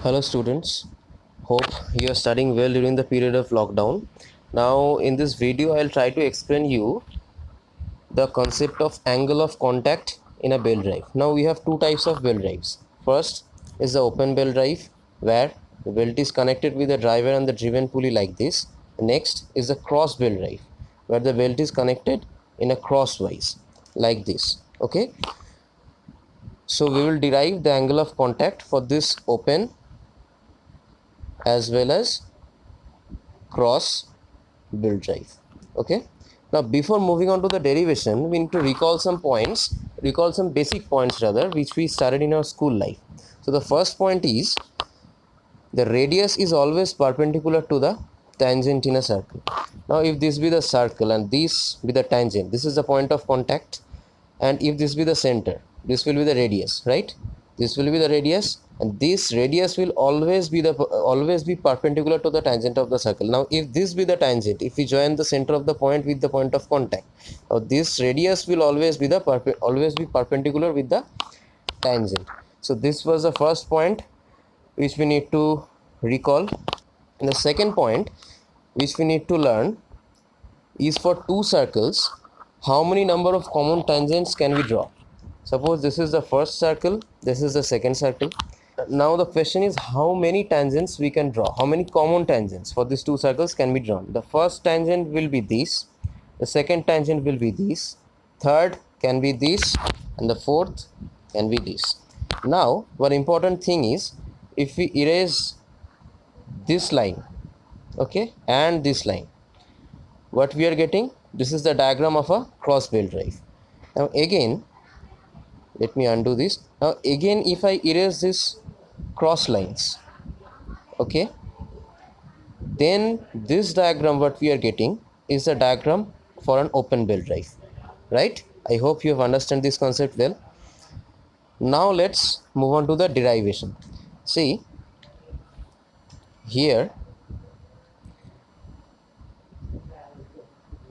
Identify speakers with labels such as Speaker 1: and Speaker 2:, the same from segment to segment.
Speaker 1: Hello students, hope you are studying well during the period of lockdown. Now in this video I'll try to explain you the concept of angle of contact in a belt drive. Now we have two types of belt drives. First is the open belt drive where the belt is connected with the driver and the driven pulley like this. Next is the cross belt drive where the belt is connected in a crosswise like this. Okay, so we will derive the angle of contact for this open as well as cross belt drive. Okay, now before moving on to the derivation, we need to recall some basic points rather, which we started in our school life. So the first point is the radius is always perpendicular to the tangent in a circle. Now if this be the circle and this be the tangent, this is the point of contact, and if this be the center, this will be the radius, right? This will be the radius, and this radius will always be perpendicular to the tangent of the circle. Now if this be the tangent, if we join the center of the point with the point of contact, now this radius will always be perpendicular with the tangent. So this was the first point which we need to recall. And the second point which we need to learn is for two circles, how many number of common tangents can we draw? Suppose this is the first circle, this is the second circle. Now the question is how many tangents we can draw, how many common tangents for these two circles can be drawn. The first tangent will be this, the second tangent will be this, third can be this, and the fourth can be this. Now one important thing is, if we erase this line, okay, and this line, what we are getting, this is the diagram of a cross belt drive. Now again, let me undo this. Now again, if I erase this cross lines, okay, then this diagram what we are getting is the diagram for an open belt drive, right? I hope you have understood this concept well. Now let's move on to the derivation. See here,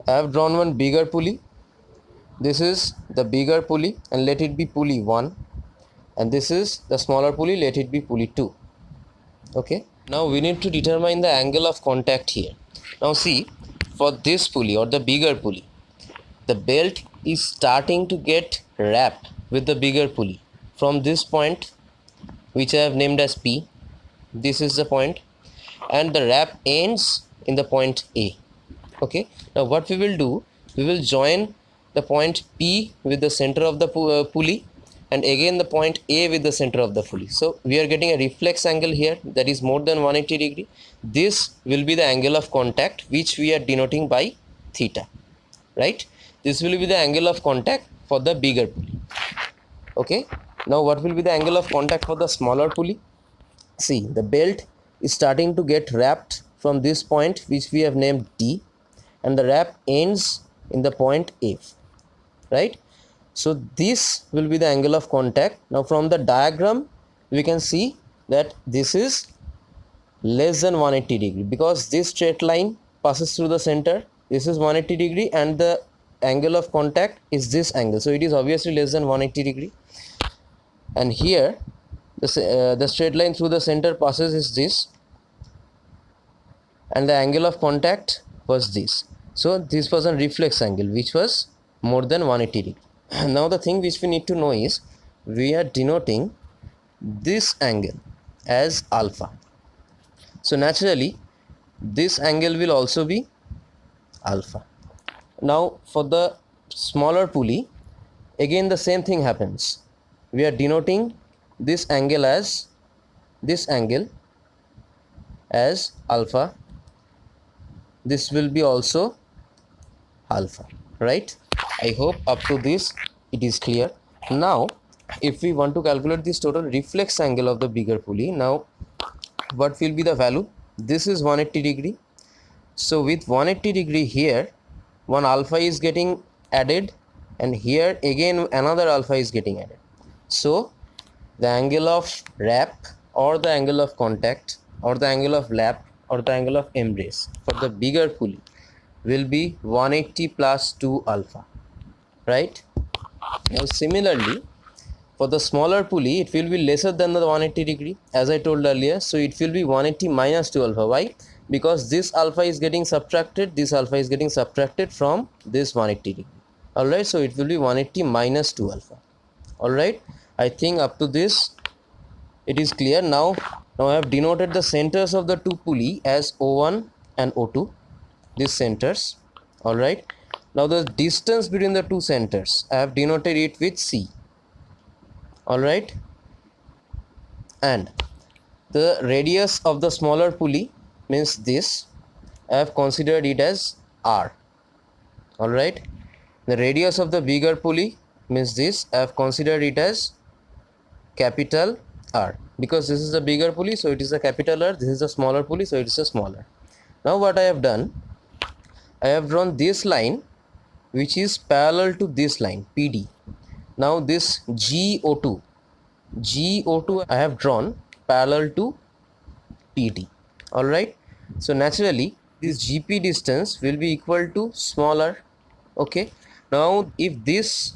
Speaker 1: I have drawn one bigger pulley. This is the bigger pulley and let it be pulley 1, and this is the smaller pulley, let it be pulley 2. Okay, now we need to determine the angle of contact here. Now see, for this pulley or the bigger pulley, the belt is starting to get wrapped with the bigger pulley from this point which I have named as P. This is the point, and the wrap ends in the point A. Okay, now what we will do, we will join the point P with the center of the pulley, and again the point A with the center of the pulley. So we are getting a reflex angle here that is more than 180 degree. This will be the angle of contact which we are denoting by theta, right? This will be the angle of contact for the bigger pulley. Okay, now what will be the angle of contact for the smaller pulley? See, the belt is starting to get wrapped from this point which we have named D, and the wrap ends in the point F, right? So this will be the angle of contact. Now from the diagram we can see that this is less than 180 degree because this straight line passes through the center. This is 180 degree and the angle of contact is this angle, so it is obviously less than 180 degree. And here the straight line through the center passes is this, and the angle of contact was this. So this was a reflex angle which was more than 180 degree. Now the thing which we need to know is, we are denoting this angle as alpha. So naturally this angle will also be alpha. Now for the smaller pulley, again the same thing happens. We are denoting this angle as alpha. This will be also alpha, right? I hope up to this it is clear. Now if we want to calculate this total reflex angle of the bigger pulley, now what will be the value? This is 180 degree. So with 180 degree here, one alpha is getting added, and here again another alpha is getting added. So the angle of wrap or the angle of contact or the angle of lap or the angle of embrace for the bigger pulley will be 180 plus 2 alpha, right? Now similarly For the smaller pulley, it will be lesser than the 180 degree, as I told earlier. So it will be 180 minus 2 alpha. Why? Because this alpha is getting subtracted, this alpha is getting subtracted from this 180 degree. Alright, so it will be 180 minus 2 alpha. Alright, I think up to this it is clear. Now I have denoted the centers of the two pulley as O1 and O2, these centers. Alright, now the distance between the two centers, I have denoted it with C. Alright, and the radius of the smaller pulley means this, I have considered it as R. Alright, the radius of the bigger pulley means this, I have considered it as capital R, because this is the bigger pulley, so it is a capital R. This is a smaller pulley, so it is a smaller. Now what I have done, I have drawn this line which is parallel to this line PD. Now this GO2 I have drawn parallel to PD. Alright, so naturally this GP distance will be equal to smaller. Okay, now if this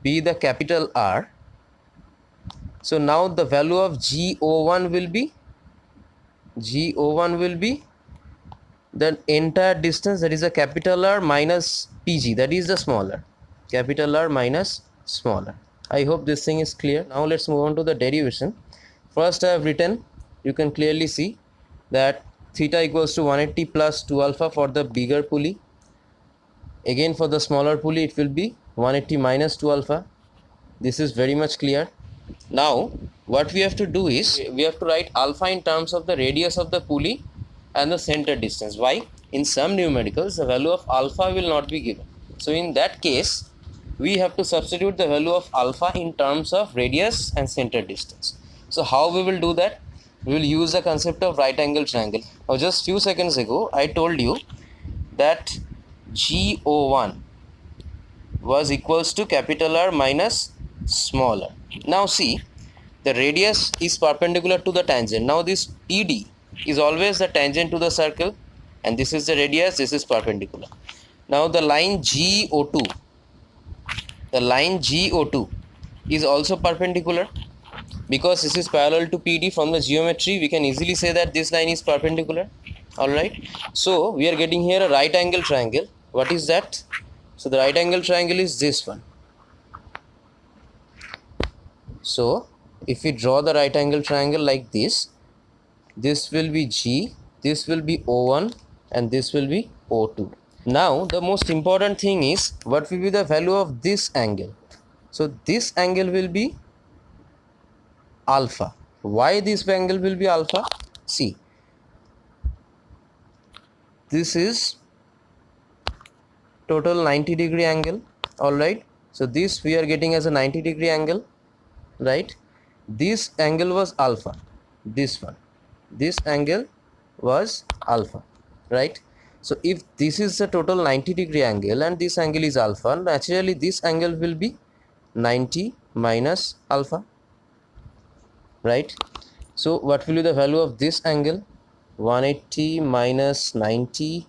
Speaker 1: be the capital R, so now the value of GO1 will be the entire distance, that is a capital R minus PG, that is the smaller, capital R minus smaller. I hope this thing is clear. Now let's move on to the derivation. First I have written, you can clearly see that theta equals to 180 plus 2 alpha for the bigger pulley. Again for the smaller pulley it will be 180 minus 2 alpha. This is very much clear. Now what we have to do is we have to write alpha in terms of the radius of the pulley and the center distance. Why? In some numericals the value of alpha will not be given. So in that case we have to substitute the value of alpha in terms of radius and center distance. So how we will do that? We will use the concept of right angle triangle. Now just few seconds ago I told you that GO1 was equals to capital R minus smaller. Now see, the radius is perpendicular to the tangent. Now this PD is always the tangent to the circle, and this is the radius, this is perpendicular. Now the line GO2 is also perpendicular, because this is parallel to PD. From the geometry we can easily say that this line is perpendicular. Alright, so we are getting here a right angle triangle. What is that? So the right angle triangle is this one. So if we draw the right angle triangle like this, this will be G, this will be O1, and this will be O2. Now the most important thing is what will be the value of this angle. So this angle will be alpha. Why this angle will be alpha? See, this is total 90 degree angle. Alright, so this we are getting as a 90 degree angle, right? This angle was alpha, this angle was alpha, right? So if this is the total 90 degree angle and this angle is alpha, naturally this angle will be 90 minus alpha, right? So what will be the value of this angle? 180 minus 90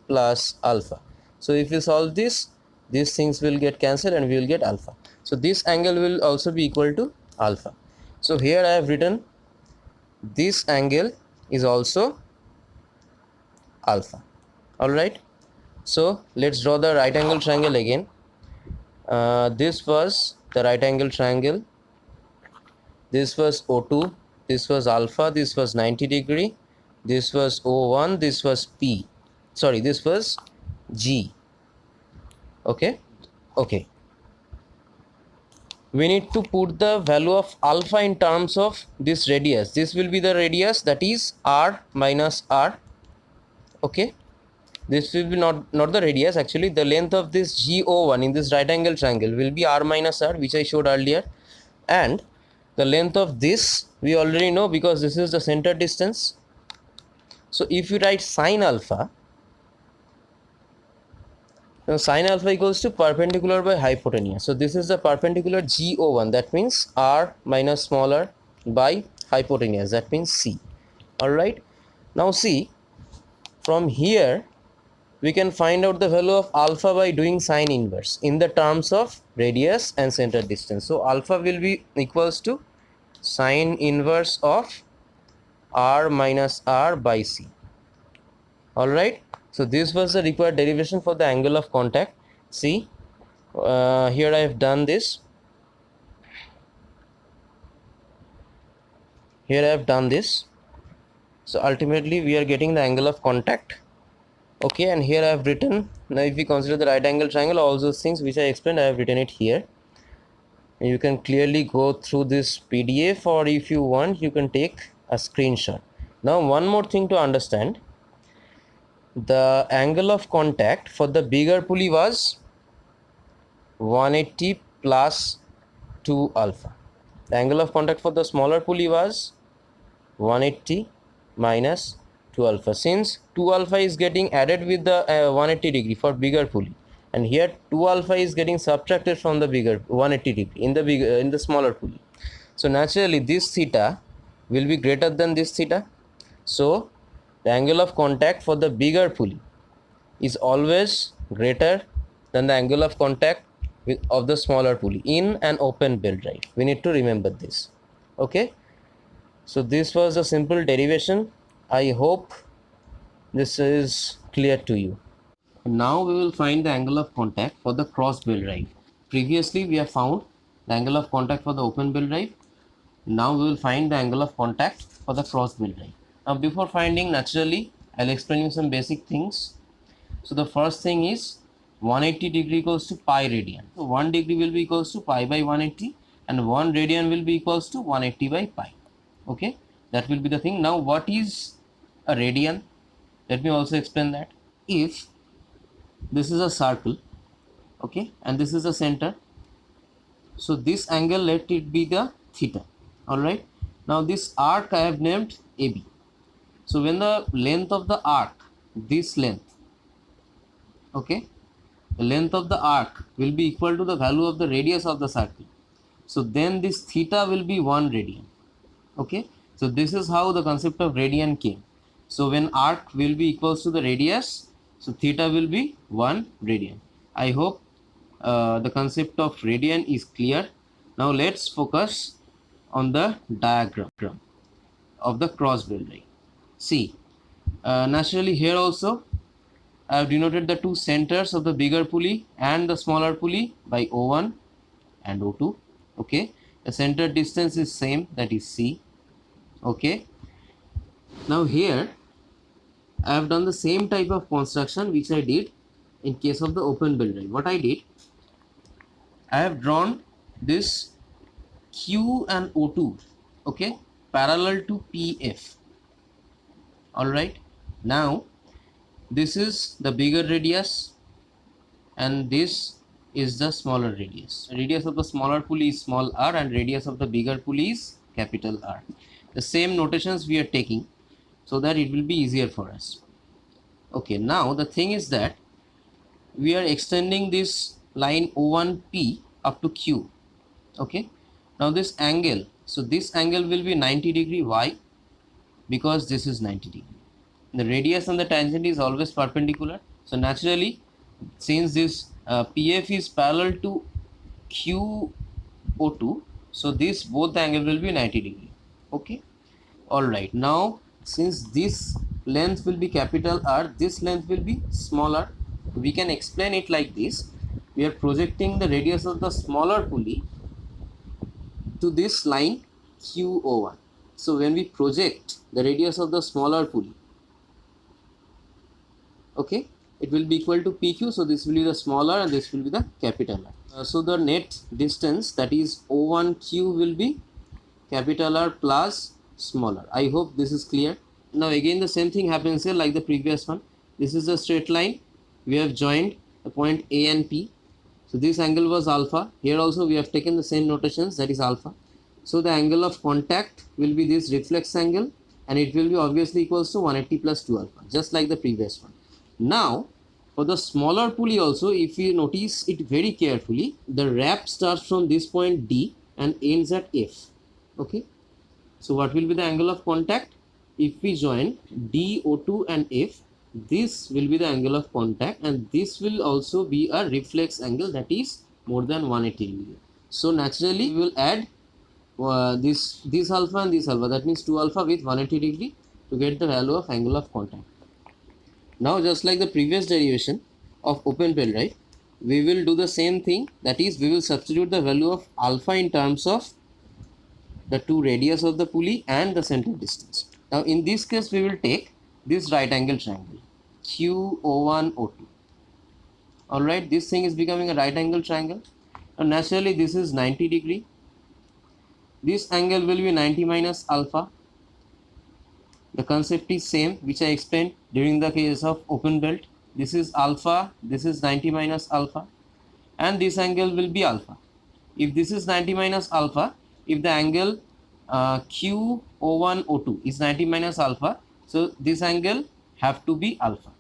Speaker 1: plus alpha. So if you solve this, these things will get cancelled and we will get alpha. So this angle will also be equal to alpha. So here I have written this angle is also alpha. Alright, so let's draw the right angle triangle again. This was the right angle triangle, this was O2, this was alpha, this was 90 degree, this was O1, this was P, sorry, this was G. Okay, we need to put the value of alpha in terms of this radius. This will be the radius, that is R minus R. Okay, this will be not the radius, actually the length of this GO1 in this right angle triangle will be R minus R, which I showed earlier, and the length of this we already know because this is the center distance. So if you write sine alpha, now sine alpha equals to perpendicular by hypotenuse. So this is the perpendicular GO1, that means R minus smaller by hypotenuse, that means C. Alright, now see, from here we can find out the value of alpha by doing sine inverse in the terms of radius and center distance. So alpha will be equals to sine inverse of r minus r by c. All right, so this was the required derivation for the angle of contact. See, here I have done this. So ultimately we are getting the angle of contact. Okay, and here I have written, now if we consider the right angle triangle, all those things which I explained, I have written it here. You can clearly go through this PDF, or if you want you can take a screenshot. Now one more thing to understand, the angle of contact for the bigger pulley was 180 plus 2 alpha. The angle of contact for the smaller pulley was 180 minus 2 alpha. Since 2 alpha is getting added with the 180 degree for bigger pulley, and here 2 alpha is getting subtracted from the bigger 180 degree in the smaller pulley, so naturally this theta will be greater than this theta. So the angle of contact for the bigger pulley is always greater than the angle of contact of the smaller pulley in an open bell drive. We need to remember this. Okay, so this was a simple derivation. I hope this is clear to you. Now we will find the angle of contact for the cross bell drive. Previously we have found the angle of contact for the open bell drive. Now we will find the angle of contact for the cross bell drive. Now before finding, naturally I'll explain you some basic things. So the first thing is 180 degree equals to pi radian. So 1 degree will be equals to pi by 180, and 1 radian will be equals to 180 by pi. Okay, that will be the thing. Now what is a radian? Let me also explain that. If this is a circle, okay, and this is the center, so this angle, let it be the theta. All right, now this arc I have named AB. So when the length of the arc, this length, okay, the length of the arc will be equal to the value of the radius of the circle, so then this theta will be 1 radian. Okay, so this is how the concept of radian came. So when arc will be equals to the radius, so theta will be 1 radian. I hope the concept of radian is clear. Now let's focus on the diagram of the cross bell drive. See, naturally here also I have denoted the two centers of the bigger pulley and the smaller pulley by O1 and O2. Okay, the center distance is same, that is C. Okay, now here I have done the same type of construction which I did in case of the open bell drive. What I did, I have drawn this Q and O2, okay, parallel to PF. All right, now this is the bigger radius and this is the smaller radius. Radius of the smaller pulley is small r and radius of the bigger pulley is capital R. The same notations we are taking so that it will be easier for us. Okay, now the thing is that we are extending this line O1P up to Q. Okay, now this angle, so this angle will be 90 degree. Why? Because this is 90 degree. The radius and the tangent is always perpendicular, so naturally since this PF is parallel to QO2, so this both the angle will be 90 degree. Okay, all right, now since this length will be capital R, this length will be smaller, we can explain it like this. We are projecting the radius of the smaller pulley to this line QO1. So when we project the radius of the smaller pulley, okay, it will be equal to PQ, so this will be the smaller and this will be the capital R. So the net distance, that is O1Q, will be capital R plus smaller. I hope this is clear. Now again the same thing happens here like the previous one. This is a straight line, we have joined the point A and P, so this angle was alpha. Here also we have taken the same notations, that is alpha. So the angle of contact will be this reflex angle and it will be obviously equals to 180 plus 2 alpha, just like the previous one. Now for the smaller pulley also, if you notice it very carefully, the wrap starts from this point D and ends at F. Okay, so what will be the angle of contact? If we join D, O2 and F, this will be the angle of contact, and this will also be a reflex angle, that is more than 180 degree. So naturally we will add this alpha and this alpha, that means 2 alpha with 180 degree to get the value of angle of contact. Now just like the previous derivation of open pen drive, we will do the same thing, that is we will substitute the value of alpha in terms of the two radius of the pulley and the center distance. Now in this case we will take this right angle triangle QO1O2. Alright, this thing is becoming a right angle triangle. Now naturally this is 90 degree. This angle will be 90 minus alpha. The concept is same which I explained during the case of open belt. This is alpha, this is 90 minus alpha, and this angle will be alpha. If this is 90 minus alpha, if the angle QO1O2 is 90 minus alpha, so this angle have to be alpha.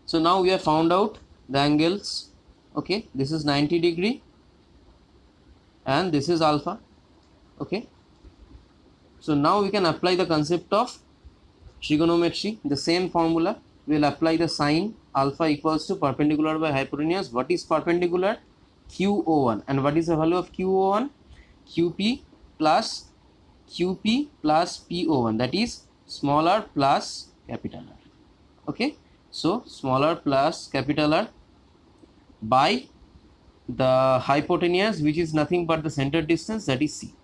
Speaker 1: So now we have found out the angles. Okay, this is 90 degree and this is alpha. Okay, so now we can apply the concept of trigonometry. The same formula, we will apply the sine alpha equals to perpendicular by hypotenuse. What is perpendicular? QO1. And what is the value of QO1? QP plus PO1, that is small r plus capital R. Okay, so small r plus capital R by the hypotenuse, which is nothing but the center distance, that is C.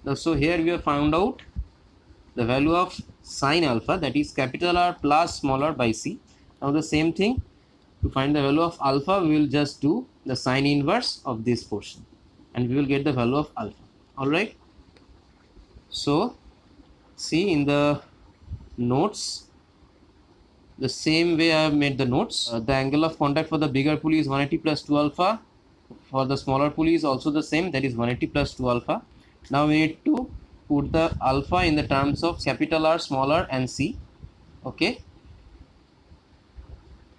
Speaker 1: Now, so here we have found out the value of sine alpha, that is capital R plus small r by C. Now the same thing, to find the value of alpha, we will just do the sine inverse of this portion and we will get the value of alpha. Alright, so see in the notes, the same way I have made the notes. The angle of contact for the bigger pulley is 180 plus 2 alpha. For the smaller pulley is also the same, that is 180 plus 2 alpha. Now we need to put the alpha in the terms of capital R, small r and C. Okay,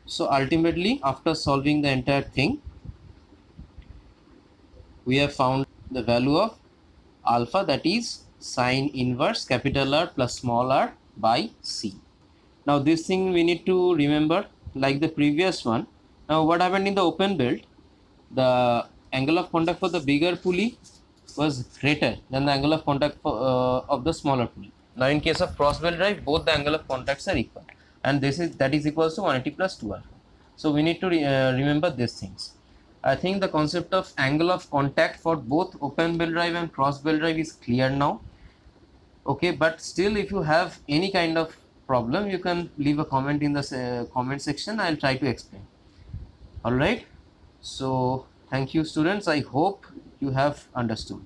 Speaker 1: so ultimately after solving the entire thing, we have found the value of alpha, that is sine inverse capital R plus small r by C. Now this thing we need to remember like the previous one. Now what happened in the open belt, the angle of contact for the bigger pulley was greater than the angle of contact of the smaller pulley. Now in case of cross belt drive, both the angle of contacts are equal, and that is equals to 180 plus 2 alpha. So we need to remember these things. I think the concept of angle of contact for both open belt drive and cross belt drive is clear now. Okay, but still if you have any kind of problem, you can leave a comment in the comment section. I'll try to explain. All right, so thank you students, I hope you have understood.